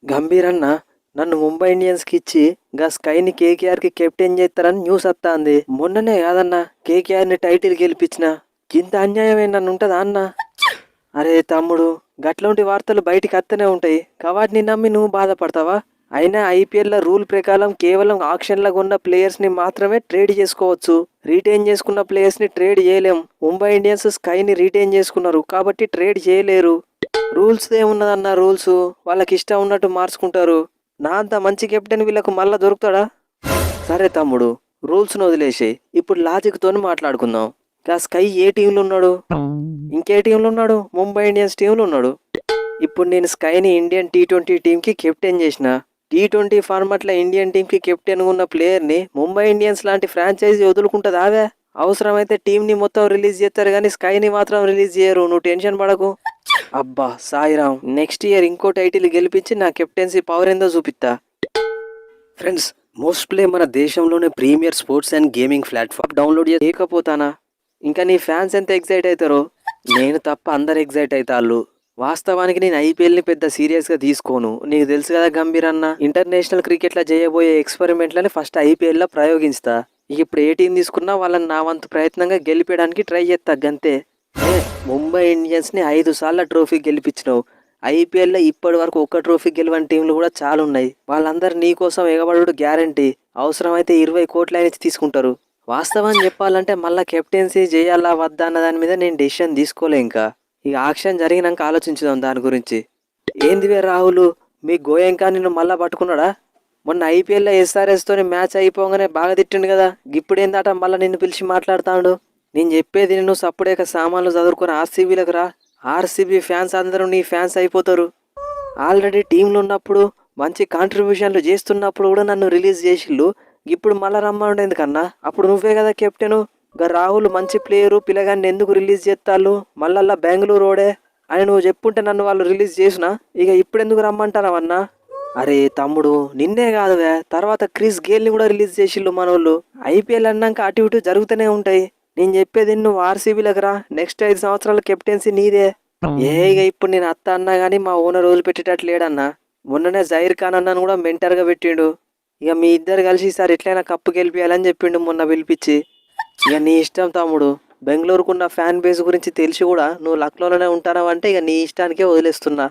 గంభీరన్న నన్ను ముంబై ఇండియన్స్కి ఇచ్చి గా స్కైని కేకేఆర్కి కెప్టెన్ చేస్తారని న్యూస్ వస్తాంది. మొన్ననే కాదన్నా కేకేఆర్ని టైటిల్ గెలిపించిన. ఇంత అన్యాయం ఏమన్నా ఉంటుందా అన్న? అరే తమ్ముడు, గట్లాంటి వార్తలు బయటికి వస్తూనే ఉంటాయి. కవాటిని నమ్మి నువ్వు బాధపడతావా? అయినా ఐపీఎల్ రూల్ ప్రకారం కేవలం ఆక్షన్లో ఉన్న ప్లేయర్స్ని మాత్రమే ట్రేడ్ చేసుకోవచ్చు. రీటైన్ చేసుకున్న ప్లేయర్స్ని ట్రేడ్ చేయలేం. ముంబై ఇండియన్స్ స్కైని రీటైన్ చేసుకున్నారు కాబట్టి ట్రేడ్ చేయలేరు. రూల్స్ ఏమున్నదన్న, రూల్స్ వాళ్ళకి ఇష్టం ఉన్నట్టు మార్చుకుంటారు. నా అంత మంచి కెప్టెన్ వీళ్ళకు మళ్ళా దొరుకుతాడా? సరే తమ్ముడు, రూల్స్ను వదిలేసి ఇప్పుడు లాజిక్తోని మాట్లాడుకుందాం. గా స్కై ఏ టీంలో ఉన్నాడు? ఇంకే టీంలో ఉన్నాడు? ముంబై ఇండియన్స్ టీంలో ఉన్నాడు. ఇప్పుడు నేను స్కైని ఇండియన్ T20 టీంకి కెప్టెన్ చేసిన. T20 ఫార్మాట్లో ఇండియన్ టీంకి కెప్టెన్గా ఉన్న ప్లేయర్ని ముంబై ఇండియన్స్ లాంటి ఫ్రాంచైజీ వదులుకుంటుంది ఆవే. అవసరమైతే టీంని మొత్తం రిలీజ్ చేస్తారు కానీ స్కైని మాత్రం రిలీజ్ చేయరు. నువ్వు టెన్షన్ పడకు. అబ్బా సాయిరామ్, నెక్స్ట్ ఇయర్ ఇంకో టైటిల్ గెలిపించి నా కెప్టెన్సీ పవర్ ఏందో చూపిస్తా. ఫ్రెండ్స్, మోస్ట్ ప్లే మన దేశంలోనే premier sports and gaming platform download చేయకపోతానా? ఇంకా నీ ఫ్యాన్స్ ఎంత ఎగ్జైట్ అవుతారో, నేను తప్ప అందరు ఎగ్జైట్ అవుతాళ్ళు. వాస్తవానికి నేను ఐపీఎల్ని పెద్ద సీరియస్గా తీసుకోను. నీకు తెలుసు కదా గంభీర్ అన్న, ఇంటర్నేషనల్ క్రికెట్లో చేయబోయే ఎక్స్పెరిమెంట్లని ఫస్ట్ ఐపీఎల్లో ప్రయోగిస్తా. ఇప్పుడు ఏ టీం తీసుకున్నా వాళ్ళని నా వంతు ప్రయత్నంగా గెలిపేయడానికి ట్రై చేస్తా గంతే. ముంబై ఇండియన్స్ని 5 సార్లు ట్రోఫీ గెలిపించినావు. ఐపీఎల్లో ఇప్పటి వరకు ఒక్క ట్రోఫీ గెలవని టీంలు కూడా చాలా ఉన్నాయి. వాళ్ళందరూ నీ కోసం ఎగబడు గ్యారంటీ. అవసరమైతే 20 కోట్ల నుంచి తీసుకుంటారు. వాస్తవాన్ని చెప్పాలంటే మళ్ళీ కెప్టెన్సీ చేయాలా వద్దా అన్న దాని మీద నేను డెసిషన్ తీసుకోలే. ఇంకా ఇక ఆక్షన్ జరిగినాక ఆలోచించుదాం దాని గురించి. ఏందివే రాహుల్, మీ గోయంకా నిన్ను మళ్ళా పట్టుకున్నాడా? మొన్న ఐపీఎల్లో ఎస్ఆర్ఎస్తోని మ్యాచ్ అయిపోగానే బాగా తిట్టిండు కదా, ఇప్పుడు ఏందట మళ్ళీ నిన్ను పిలిచి మాట్లాడుతాడు. నేను చెప్పేది నువ్వు సప్పుడేక సామాన్లు చదువుకొని ఆర్సీబీలకు రా. ఆర్సీబీ ఫ్యాన్స్ అందరూ నీ ఫ్యాన్స్ అయిపోతారు. ఆల్రెడీ టీంలో ఉన్నప్పుడు మంచి కాంట్రిబ్యూషన్లు చేస్తున్నప్పుడు కూడా నన్ను రిలీజ్ చేసిళ్ళు. ఇప్పుడు మళ్ళీ రమ్మండు ఎందుకన్నా? అప్పుడు నువ్వే కదా కెప్టెను. గా రాహుల్ మంచి ప్లేయరు, పిల్లగాన్ని ఎందుకు రిలీజ్ చేస్తాళ్ళు? మళ్ళా బెంగళూరు ఓడే అని నువ్వు చెప్పుంటే నన్ను వాళ్ళు రిలీజ్ చేసినా. ఇక ఇప్పుడు ఎందుకు రమ్మంటారవన్నా? అరే తమ్ముడు, నిన్నే కాదువే, తర్వాత క్రిస్ గేల్ని కూడా రిలీజ్ చేసిళ్ళు మనోళ్ళు. ఐపీఎల్ అన్నాక అటు ఇటు జరుగుతూనే ఉంటాయి. నేను చెప్పేది నువ్వు ఆర్సీబీలకు రా. నెక్స్ట్ 5 సంవత్సరాల కెప్టెన్సీ నీదే. ఇక ఇప్పుడు నేను అత్త అన్నా కానీ మా ఓనర్ రోజులు పెట్టేటట్లు లేడన్నా. మొన్ననే జైర్ ఖాన్ అన్నాను కూడా మెంటర్గా పెట్టిండు. ఇక మీ ఇద్దరు కలిసి ఈసారి ఎట్లయినా కప్పు గెలిపియాలని చెప్పిండు మొన్న పిలిపించి. ఇక నీ ఇష్టం తమ్ముడు. బెంగళూరుకున్న ఫ్యాన్ బేస్ గురించి తెలిసి కూడా నువ్వు లక్నోలోనే ఉంటానావంటే ఇక నీ ఇష్టానికే వదిలేస్తున్నా.